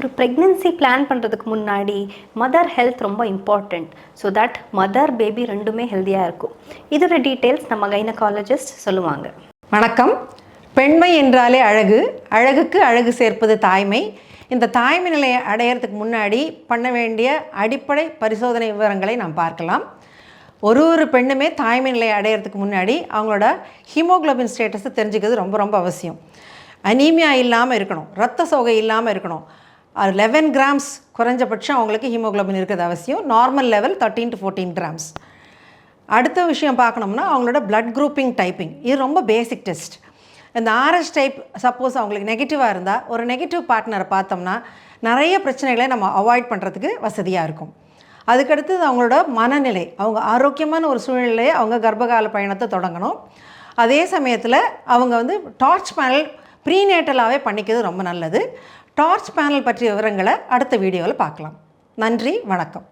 ஒரு pregnancy plan பண்ணுறதுக்கு முன்னாடி மதர் ஹெல்த் ரொம்ப important. So that mother baby ரெண்டுமே ஹெல்த்தியாக இருக்கும். இதோட டீட்டெயில்ஸ் நம்ம கைனகாலஜிஸ்ட் சொல்லுவாங்க. வணக்கம். பெண்மை என்றாலே அழகு, அழகுக்கு அழகு சேர்ப்பது தாய்மை. இந்த தாய்மை நிலையை அடையிறதுக்கு முன்னாடி பண்ண வேண்டிய அடிப்படை பரிசோதனை விவரங்களை நாம் பார்க்கலாம். ஒரு பெண்ணுமே தாய்மை நிலையை அடையிறதுக்கு முன்னாடி அவங்களோட ஹீமோகுளோபின் ஸ்டேட்டஸை தெரிஞ்சுக்கிறது ரொம்ப ரொம்ப அவசியம். அனீமியா இல்லாமல் இருக்கணும், ரத்த சோகை இல்லாமல் இருக்கணும். 11 கிராம்ஸ் குறைஞ்சபட்சம் அவங்களுக்கு ஹீமோகுளோபின் இருக்கிறது அவசியம். Normal level 13 to 14 grams. அடுத்த விஷயம் பார்க்கணும்னா அவங்களோட பிளட் குரூப்பிங் டைப்பிங். இது ரொம்ப பேசிக் டெஸ்ட். இந்த ஆர்எஸ் டைப் சப்போஸ் அவங்களுக்கு நெகட்டிவாக இருந்தால் ஒரு நெகட்டிவ் பார்ட்னரை பார்த்தோம்னா நிறைய பிரச்சனைகளை நம்ம அவாய்ட் பண்ணுறதுக்கு வசதியாக இருக்கும். அதுக்கடுத்தது அவங்களோட மனநிலை, அவங்க ஆரோக்கியமான ஒரு சூழ்நிலையை அவங்க கர்ப்பகால பயணத்தை தொடங்கணும். அதே சமயத்தில் அவங்க டார்ச் பேனல் ப்ரீநேட்டலாகவே பண்ணிக்கிறது ரொம்ப நல்லது. டார்ச் பேனல் பற்றிய விவரங்களை அடுத்த வீடியோவில் பார்க்கலாம். நன்றி, வணக்கம்.